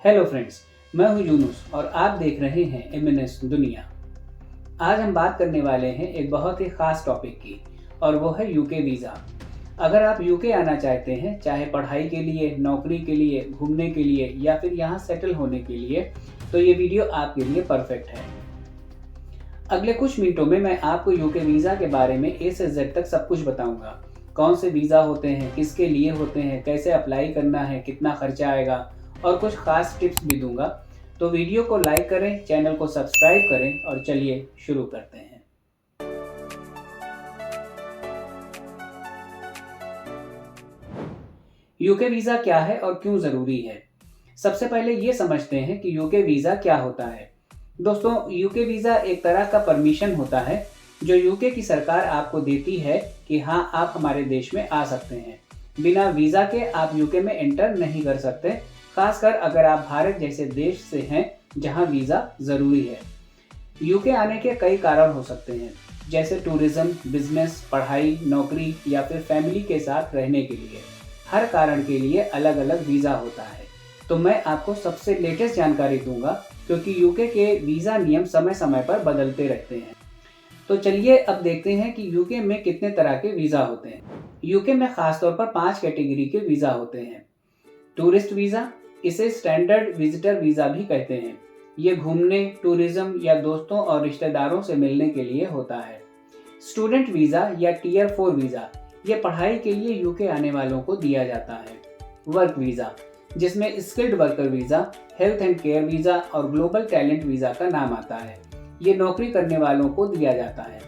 Hello friends, मैं हूं यूनुस और आप देख रहे हैं एमएनएस दुनिया। आज हम बात करने वाले हैं एक बहुत ही खास टॉपिक की और वो है यूके वीज़ा। अगर आप यूके आना चाहते हैं, चाहे पढ़ाई के लिए, नौकरी के लिए, घूमने के लिए या फिर यहाँ सेटल होने के लिए, तो ये वीडियो आपके लिए परफेक्ट है। अगले कुछ मिनटों में मैं आपको यूके वीज़ा के बारे में ए से जेड तक सब कुछ बताऊंगा। कौन से वीज़ा होते हैं, किसके लिए होते हैं, कैसे अप्लाई करना है, कितना खर्चा आएगा और कुछ खास टिप्स भी दूंगा। तो वीडियो को लाइक करें, चैनल को सब्सक्राइब करें और चलिए शुरू करते हैं। यूके वीज़ा क्या है और क्यों ज़रूरी है? सबसे पहले ये समझते हैं कि यूके वीज़ा क्या होता है। दोस्तों, यूके वीज़ा एक तरह का परमिशन होता है जो यूके की सरकार आपको देती है कि हाँ, आप हमारे देश में आ सकते हैं। बिना वीज़ा के आप यूके में एंटर नहीं कर सकते, खासकर अगर आप भारत जैसे देश से हैं जहाँ वीज़ा ज़रूरी है। यूके आने के कई कारण हो सकते हैं, जैसे टूरिज्म, बिजनेस, पढ़ाई, नौकरी या फिर फैमिली के साथ रहने के लिए। हर कारण के लिए अलग अलग वीज़ा होता है। तो मैं आपको सबसे लेटेस्ट जानकारी दूंगा, क्योंकि यूके के वीज़ा नियम समय समय पर बदलते रहते हैं। तो चलिए अब देखते हैं कि यूके में कितने तरह के वीज़ा होते हैं। यूके में खासतौर पर 5 कैटेगरी के वीज़ा होते हैं। टूरिस्ट वीज़ा, इसे स्टैंडर्ड विजिटर वीज़ा भी कहते हैं। ये घूमने, टूरिज्म या दोस्तों और रिश्तेदारों से मिलने के लिए होता है। स्टूडेंट वीज़ा या टीयर 4 वीज़ा, ये पढ़ाई के लिए यूके आने वालों को दिया जाता है। वर्क वीज़ा, जिसमें skilled worker visa, health and care visa और ग्लोबल टैलेंट वीज़ा का नाम आता है। ये नौकरी करने वालों को दिया जाता है।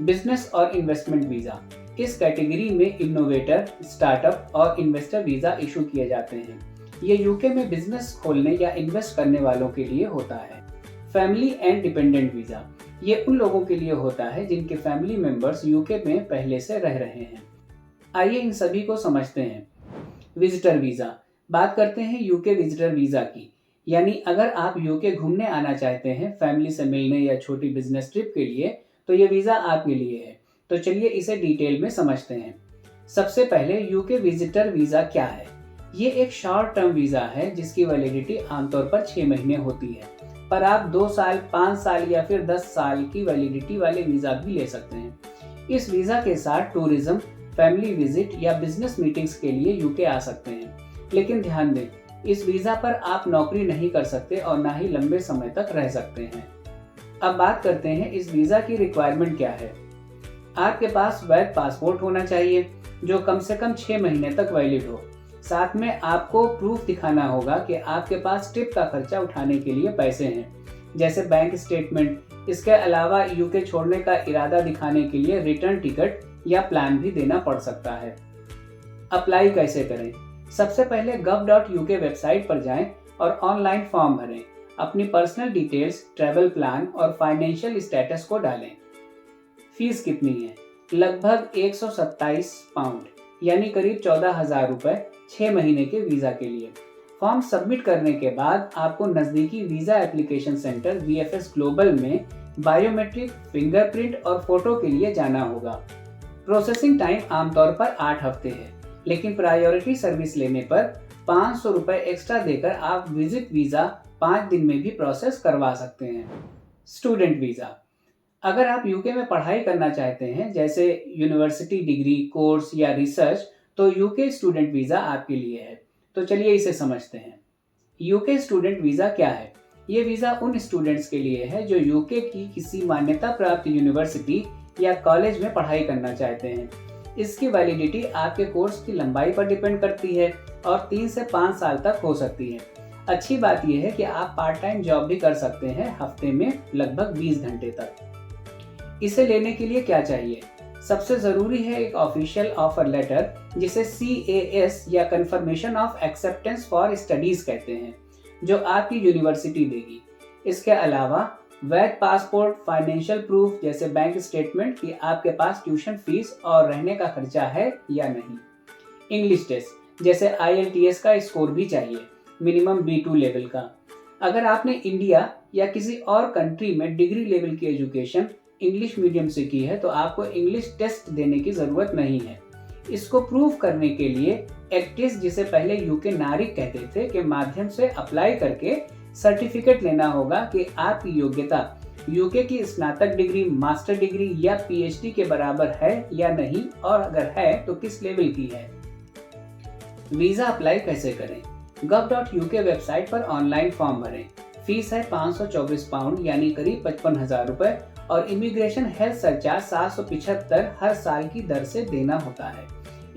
बिजनेस और इन्वेस्टमेंट वीज़ा, इस कैटेगरी में इनोवेटर, स्टार्टअप और इन्वेस्टर वीज़ा इशू किए जाते हैं। ये यूके में बिजनेस खोलने या इन्वेस्ट करने वालों के लिए होता है। फैमिली एंड डिपेंडेंट वीज़ा, ये उन लोगों के लिए होता है जिनके फैमिली मेंबर्स यूके में पहले से रह रहे हैं। आइए इन सभी को समझते हैं। विजिटर वीज़ा, बात करते हैं यूके विजिटर वीज़ा की। यानी अगर आप यूके घूमने आना चाहते हैं, फैमिली से मिलने या छोटी बिजनेस ट्रिप के लिए, तो ये वीज़ा आपके लिए है। तो चलिए इसे डिटेल में समझते हैं। सबसे पहले यूके विजिटर वीज़ा क्या है? ये एक शॉर्ट टर्म वीज़ा है जिसकी वैलिडिटी आमतौर पर 6 महीने होती है, पर आप 2 साल, 5 साल या फिर 10 साल की वैलिडिटी वाले वीज़ा भी ले सकते हैं। इस वीज़ा के साथ टूरिज्म, फैमिली विजिट या बिजनेस मीटिंग्स के लिए यूके आ सकते हैं। लेकिन ध्यान दें, इस वीज़ा पर आप नौकरी नहीं कर सकते और ना ही लंबे समय तक रह सकते हैं। अब बात करते हैं इस वीज़ा की रिक्वायरमेंट क्या है। आपके पास वैध पासपोर्ट होना चाहिए जो कम से कम 6 महीने तक वैलिड हो। साथ में आपको प्रूफ दिखाना होगा कि आपके पास ट्रिप का खर्चा उठाने के लिए पैसे हैं, जैसे बैंक स्टेटमेंट। इसके अलावा यूके छोड़ने का इरादा दिखाने के लिए रिटर्न टिकट या प्लान भी देना पड़ सकता है। अप्लाई कैसे करें? सबसे पहले gov.uk वेबसाइट पर जाएं और ऑनलाइन फॉर्म भरें। अपनी पर्सनल डिटेल्स, ट्रैवल प्लान और फाइनेंशियल स्टेटस को डालें। फीस कितनी है? लगभग 127 पाउंड, यानी करीब 14,000 रुपये 6 महीने के वीज़ा के लिए। फॉर्म सबमिट करने के बाद आपको नज़दीकी visa application centre VFS global में बायोमेट्रिक, फिंगरप्रिंट और फोटो के लिए जाना होगा। प्रोसेसिंग टाइम आमतौर पर 8 हफ्ते है, लेकिन प्रायोरिटी सर्विस लेने पर 500 रुपये एक्स्ट्रा देकर आप विजिट वीज़ा 5 दिन में भी प्रोसेस करवा सकते हैं। स्टूडेंट वीज़ा, अगर आप यूके में पढ़ाई करना चाहते हैं, जैसे यूनिवर्सिटी डिग्री, कोर्स या रिसर्च, तो यूके स्टूडेंट वीज़ा आपके लिए है। तो चलिए इसे समझते हैं। यूके स्टूडेंट वीज़ा क्या है? ये वीज़ा उन स्टूडेंट्स के लिए है जो यूके की किसी मान्यता प्राप्त यूनिवर्सिटी या कॉलेज में पढ़ाई करना चाहते हैं। इसकी वैलिडिटी आपके कोर्स की लंबाई पर डिपेंड करती है और 3 से 5 साल तक हो सकती है। अच्छी बात यह है कि आप पार्ट टाइम जॉब भी कर सकते हैं, हफ्ते में लगभग 20 घंटे तक। इसे लेने के लिए क्या चाहिए? सबसे ज़रूरी है एक ऑफिशियल ऑफर लेटर, जिसे CAS या confirmation of acceptance for studies कहते हैं, जो आपकी यूनिवर्सिटी देगी। इसके अलावा वैध पासपोर्ट, फाइनेंशियल प्रूफ जैसे बैंक स्टेटमेंट कि आपके पास ट्यूशन फीस और रहने का खर्चा है या नहीं। इंग्लिश टेस्ट जैसे IELTS का स्कोर भी चाहिए, मिनिमम B2 लेवल का। अगर आपने इंडिया या किसी और कंट्री में डिग्री लेवल की एजुकेशन इंग्लिश मीडियम से की है, तो आपको इंग्लिश टेस्ट देने की ज़रूरत नहीं है। इसको प्रूव करने के लिए एक्टिस, जिसे पहले यूके नारिक कहते थे, के माध्यम से अप्लाई करके सर्टिफिकेट लेना होगा कि आपकी योग्यता यूके की स्नातक डिग्री, मास्टर डिग्री या पीएचडी के बराबर है या नहीं, और अगर है तो किस लेवल की है। वीजा अप्लाई कैसे करें? gov.uk वेबसाइट पर ऑनलाइन फॉर्म भरें। फीस है 524 पाउंड यानी करीब 55,000 रुपए और इमिग्रेशन हेल्थ सरचार्ज 775 हर साल की दर से देना होता है।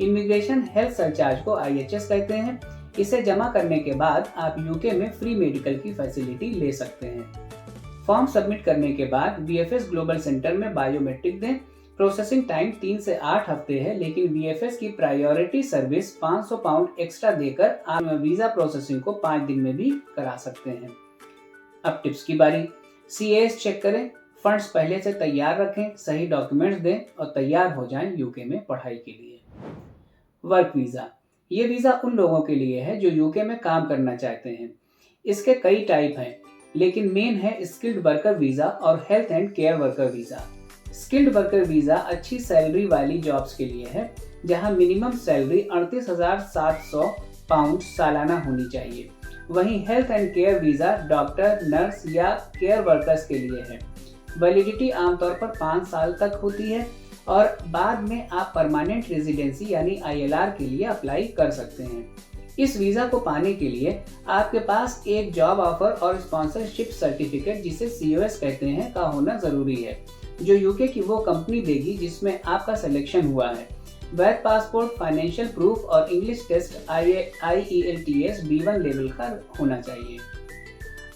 इमिग्रेशन हेल्थ सरचार्ज को IHS कहते हैं। इसे जमा करने के बाद आप यूके में फ्री मेडिकल की फैसिलिटी ले सकते हैं। फॉर्म सबमिट करने के बाद VFS ग्लोबल सेंटर में बायोमेट्रिक दें। प्रोसेसिंग टाइम 3 से 8 हफ्ते है, लेकिन VFS की प्रायोरिटी सर्विस 500 पाउंड एक्स्ट्रा देकर आप वीजा प्रोसेसिंग को 5 दिन में भी करा सकते हैं। अब टिप्स की बारी। CAS चेक करें, फंड्स पहले से तैयार रखें, सही डॉक्यूमेंट्स दें और तैयार हो जाएं यूके में पढ़ाई के लिए। वर्क वीजा, ये वीजा उन लोगों के लिए है जो यूके में काम करना चाहते हैं। इसके कई टाइप हैं, लेकिन मेन है स्किल्ड वर्कर वीजा और health and care worker visa. Skilled worker visa अच्छी सैलरी वाली जॉब्स के लिए है, जहां मिनिमम सैलरी 38,700 पाउंड सालाना होनी चाहिए। वहीं health and care visa doctor, nurse या केयर वर्कर्स के लिए है। वैलिडिटी आमतौर पर 5 साल तक होती है और बाद में आप परमानेंट रेजिडेंसी यानी ILR के लिए अप्लाई कर सकते हैं। इस वीजा को पाने के लिए आपके पास एक जॉब ऑफर और स्पॉन्सरशिप सर्टिफिकेट, जिसे COS कहते हैं, का होना जरूरी है, जो यूके की वो कंपनी देगी जिसमें आपका सिलेक्शन हुआ है। वैध पासपोर्ट, फाइनेंशियल प्रूफ और English test IELTS B1 level का होना चाहिए।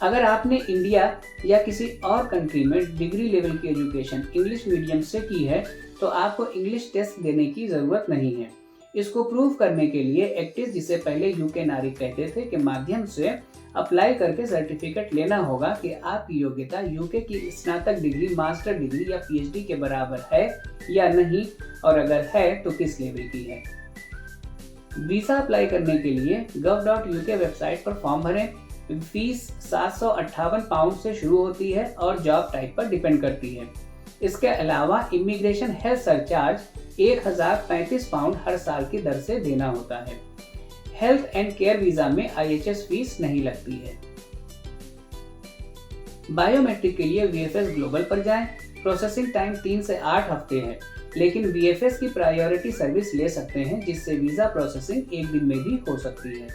अगर आपने इंडिया या किसी और कंट्री में डिग्री लेवल की एजुकेशन इंग्लिश मीडियम से की है तो आपको इंग्लिश टेस्ट देने की जरूरत नहीं है। इसको प्रूव करने के लिए एक्टिस, जिसे पहले यूके नारिक कहते थे, के माध्यम से अप्लाई करके सर्टिफिकेट लेना होगा कि आपकी योग्यता यूके की स्नातक डिग्री, मास्टर डिग्री या PhD के बराबर है या नहीं, और अगर है तो किस लेवल की है। वीजा अप्लाई करने के लिए gov.uk वेबसाइट पर फॉर्म भरें। फीस 758 पाउंड से शुरू होती है और जॉब टाइप पर डिपेंड करती है। इसके अलावा इमिग्रेशन हेल्थ सरचार्ज 1035 पाउंड हर साल की दर से देना होता है। हेल्थ एंड केयर वीजा में IHS फीस नहीं लगती है। बायोमेट्रिक के लिए VFS ग्लोबल पर जाएं। प्रोसेसिंग टाइम 3 से 8 हफ्ते है, लेकिन VFS की प्रायोरिटी सर्विस ले सकते हैं, जिससे वीजा प्रोसेसिंग 1 दिन में भी हो सकती है।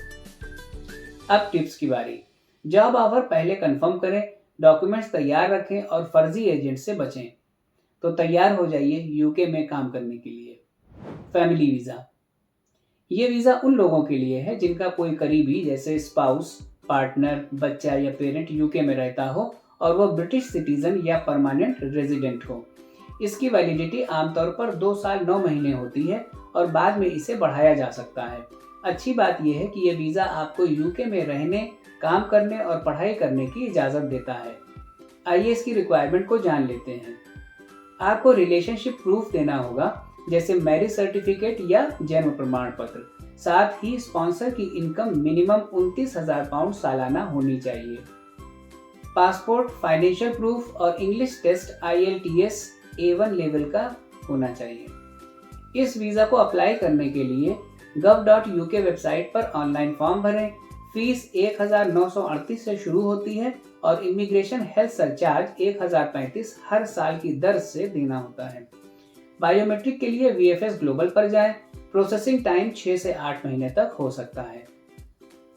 अब टिप्स की बारी। जॉब ऑफर पहले कंफर्म करें, डॉक्यूमेंट्स तैयार रखें और फर्जी एजेंट से बचें, तो तैयार हो जाइए यूके में काम करने के लिए। फैमिली वीजा, ये वीजा उन लोगों के लिए है जिनका कोई करीबी, जैसे स्पाउस, पार्टनर, बच्चा या पेरेंट यूके में रहता हो और वह ब्रिटिश सिटीजन या परमानेंट रेजिडेंट हो। इसकी वैलिडिटी आमतौर पर 2 साल 9 महीने होती है और बाद में इसे बढ़ाया जा सकता है। अच्छी बात यह है कि यह वीजा आपको यूके में रहने, काम करने और पढ़ाई करने की इजाजत देता है। आइए इसकी रिक्वायरमेंट को जान लेते हैं। आपको रिलेशनशिप प्रूफ देना होगा, जैसे मैरिज सर्टिफिकेट या जन्म प्रमाण पत्र। साथ ही स्पॉन्सर की इनकम मिनिमम 29,000 पाउंड सालाना होनी चाहिए। पासपोर्ट, फाइनेंशियल प्रूफ और English test IELTS A1 level का होना चाहिए। इस वीजा को अप्लाई करने के लिए gov.uk वेबसाइट पर ऑनलाइन फॉर्म भरें। फीस 1938 से शुरू होती है और इमिग्रेशन हेल्थ सरचार्ज 1035 हर साल की दर से देना होता है। बायोमेट्रिक के लिए VFS ग्लोबल पर जाएं। प्रोसेसिंग टाइम 6 से 8 महीने तक हो सकता है।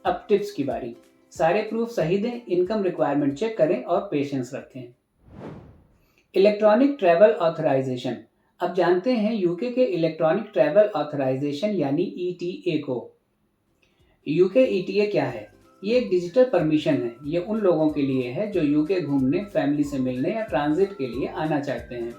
अब टिप्स की बारी। सारे प्रूफ सही दें, इनकम रिक्वायरमेंट चेक करें और पेशेंस रखें। Electronic travel authorization. अब जानते हैं यूके के इलेक्ट्रॉनिक ट्रैवल ऑथराइजेशन यानी ETA को। यूके ETA क्या है? ये एक डिजिटल परमिशन है। ये उन लोगों के लिए है जो यूके घूमने, फैमिली से मिलने या ट्रांजिट के लिए आना चाहते हैं।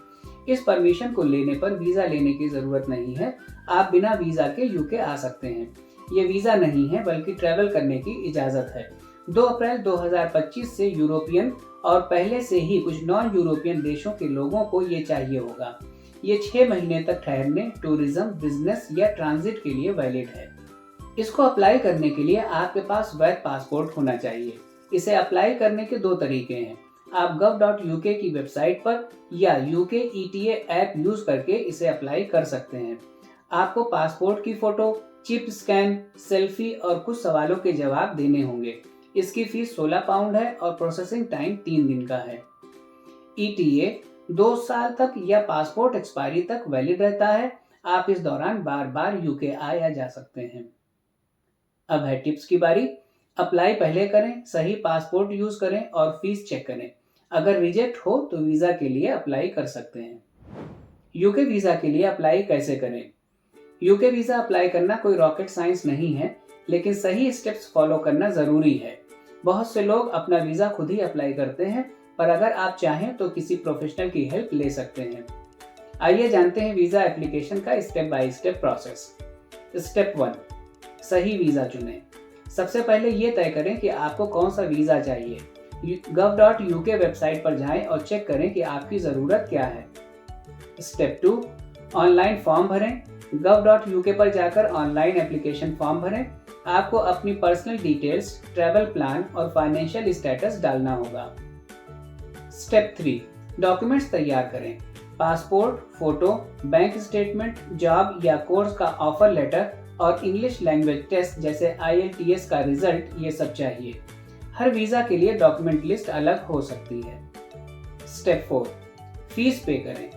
इस परमिशन को लेने पर वीजा लेने की जरूरत नहीं है। आप बिना वीजा के यूके आ सकते हैं। ये वीजा नहीं है बल्कि ट्रैवल करने की इजाजत है। 2 अप्रैल 2025 से यूरोपियन और पहले से ही कुछ नॉन यूरोपियन देशों के लोगों को ये चाहिए होगा। ये 6 महीने तक ठहरने, टूरिज्म, बिजनेस या ट्रांजिट के लिए वैलिड है। इसको अप्लाई करने के लिए आपके पास वैध पासपोर्ट होना चाहिए। इसे अप्लाई करने के 2 तरीके हैं। आप gov.uk की वेबसाइट पर या यूके ETA ऐप यूज करके इसे अप्लाई कर सकते हैं। आपको पासपोर्ट की फोटो, चिप स्कैन, सेल्फी और कुछ सवालों के जवाब देने होंगे। इसकी फीस 16 पाउंड है और प्रोसेसिंग टाइम 3 दिन का है। ETA 2 साल तक या पासपोर्ट एक्सपायरी तक वैलिड रहता है। आप इस दौरान बार बार यूके आया जा सकते हैं। अब है टिप्स की बारी। अप्लाई पहले करें, सही पासपोर्ट यूज करें और फीस चेक करें। अगर रिजेक्ट हो तो वीजा के लिए अप्लाई कर सकते हैं। यूके वीजा के लिए अप्लाई कैसे करें? यूके वीजा अप्लाई करना कोई रॉकेट साइंस नहीं है, लेकिन सही स्टेप्स फॉलो करना जरूरी है। बहुत से लोग अपना वीजा खुद ही अप्लाई करते हैं, पर अगर आप चाहें तो किसी प्रोफेशनल की हेल्प ले सकते हैं। आइए जानते हैं वीजा एप्लीकेशन का step by step process. Step 1, सही वीजा चुनें। सबसे पहले ये तय करें कि आपको कौन सा वीजा चाहिए। gov.uk वेबसाइट पर जाएं और चेक करें कि आपकी जरूरत क्या है। स्टेप 2, ऑनलाइन फॉर्म भरें। gov.uk पर जाकर ऑनलाइन एप्लीकेशन फॉर्म भरें। आपको अपनी पर्सनल डिटेल्स, ट्रैवल प्लान और फाइनेंशियल स्टेटस डालना होगा। स्टेप 3, डॉक्यूमेंट्स तैयार करें। Passport, photo, bank statement, job या कोर्स का ऑफर लेटर और इंग्लिश लैंग्वेज टेस्ट जैसे IELTS का रिजल्ट, ये सब चाहिए। हर वीजा के लिए डॉक्यूमेंट लिस्ट अलग हो सकती है। स्टेप 4, फीस पे करें।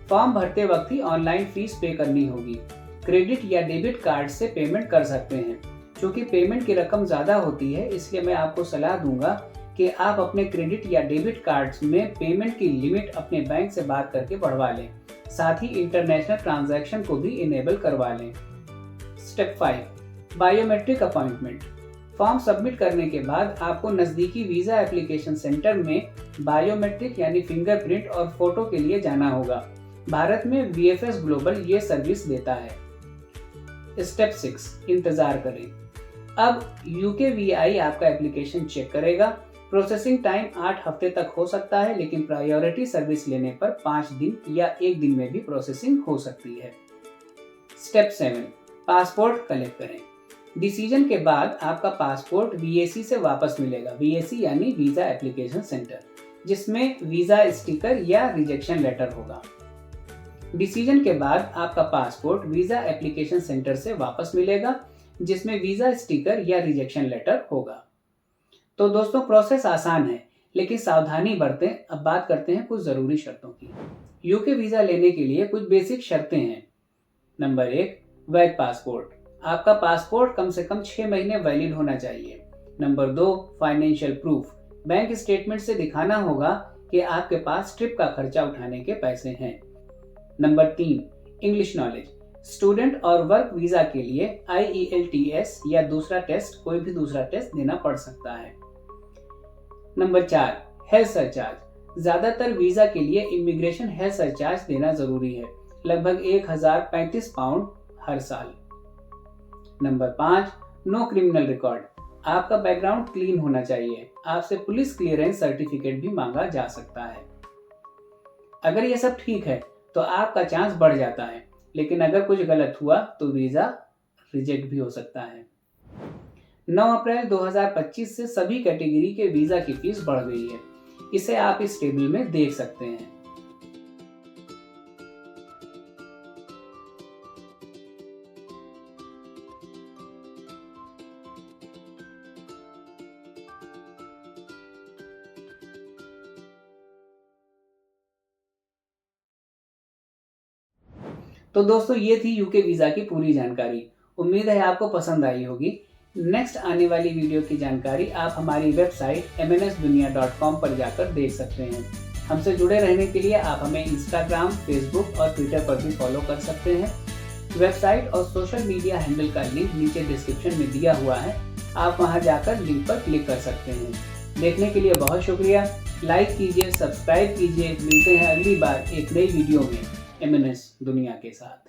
फॉर्म भरते वक्त ही ऑनलाइन फीस पे करनी होगी। क्रेडिट या डेबिट कार्ड से पेमेंट कर सकते हैं। चूंकि पेमेंट की रकम ज्यादा होती है, इसलिए मैं आपको सलाह दूंगा कि आप अपने क्रेडिट या डेबिट कार्ड्स में पेमेंट की लिमिट अपने बैंक से बात करके बढ़वा लें। साथ ही इंटरनेशनल ट्रांजैक्शन को भी इनेबल करवा लें। Step 5, biometric appointment. Form submit करने के बाद आपको नजदीकी वीजा एप्लीकेशन सेंटर में बायोमेट्रिक यानी फिंगरप्रिंट और फोटो के लिए जाना होगा। भारत में VFS ग्लोबल ये सर्विस देता है। स्टेप 6, इंतजार करें। अब UKVI आपका एप्लीकेशन चेक करेगा। प्रोसेसिंग टाइम 8 हफ्ते तक हो सकता है, लेकिन प्रायोरिटी सर्विस लेने पर 5 दिन या 1 दिन में भी प्रोसेसिंग हो सकती है। स्टेप 7, पासपोर्ट कलेक्ट करें। डिसीजन के बाद आपका पासपोर्ट VAC से वापस मिलेगा। VAC यानी वीजा एप्लीकेशन सेंटर, जिसमें वीजा स्टिकर या रिजेक्शन लेटर होगा। डिसीजन के बाद आपका पासपोर्ट वीजा एप्लीकेशन सेंटर से वापस मिलेगा, जिसमें वीजा स्टिकर या रिजेक्शन लेटर होगा। तो दोस्तों, प्रोसेस आसान है, लेकिन सावधानी बरतें। अब बात करते हैं कुछ जरूरी शर्तों की। यूके वीजा लेने के लिए कुछ बेसिक शर्तें हैं। नंबर 1, वैध पासपोर्ट। आपका पासपोर्ट कम से कम 6 महीने वैलिड होना चाहिए। Number 2, financial proof. Bank statement से दिखाना होगा कि आपके पास ट्रिप का खर्चा उठाने के पैसे हैं। Number 3, English knowledge. स्टूडेंट और वर्क वीजा के लिए IELTS या दूसरा टेस्ट, कोई भी दूसरा टेस्ट देना पड़ सकता है। Number 4, health surcharge. ज्यादातर वीजा के लिए इमिग्रेशन हेल्थ सरचार्ज देना जरूरी है, लगभग 1035 पाउंड हर साल। Number 5, no criminal record. आपका बैकग्राउंड क्लीन होना चाहिए। आपसे पुलिस क्लियरेंस सर्टिफिकेट भी मांगा जा सकता है। अगर ये सब ठीक है तो आपका चांस बढ़ जाता है, लेकिन अगर कुछ गलत हुआ तो वीजा रिजेक्ट भी हो सकता है। 9 अप्रैल 2025 से सभी कैटेगरी के वीजा की फीस बढ़ गई है। इसे आप इस टेबल में देख सकते हैं। तो दोस्तों, ये थी यूके वीजा की पूरी जानकारी। उम्मीद है आपको पसंद आई होगी। नेक्स्ट आने वाली वीडियो की जानकारी आप हमारी वेबसाइट mnsdunia.com पर जाकर देख सकते हैं। हमसे जुड़े रहने के लिए आप हमें इंस्टाग्राम, फेसबुक और ट्विटर पर भी फॉलो कर सकते हैं। वेबसाइट और सोशल मीडिया हैंडल का लिंक नीचे डिस्क्रिप्शन में दिया हुआ है। आप वहां जाकर लिंक पर क्लिक कर सकते हैं। देखने के लिए बहुत शुक्रिया। लाइक कीजिए, सब्सक्राइब कीजिए। मिलते हैं अगली बार एक नई वीडियो में MNS दुनिया के साथ।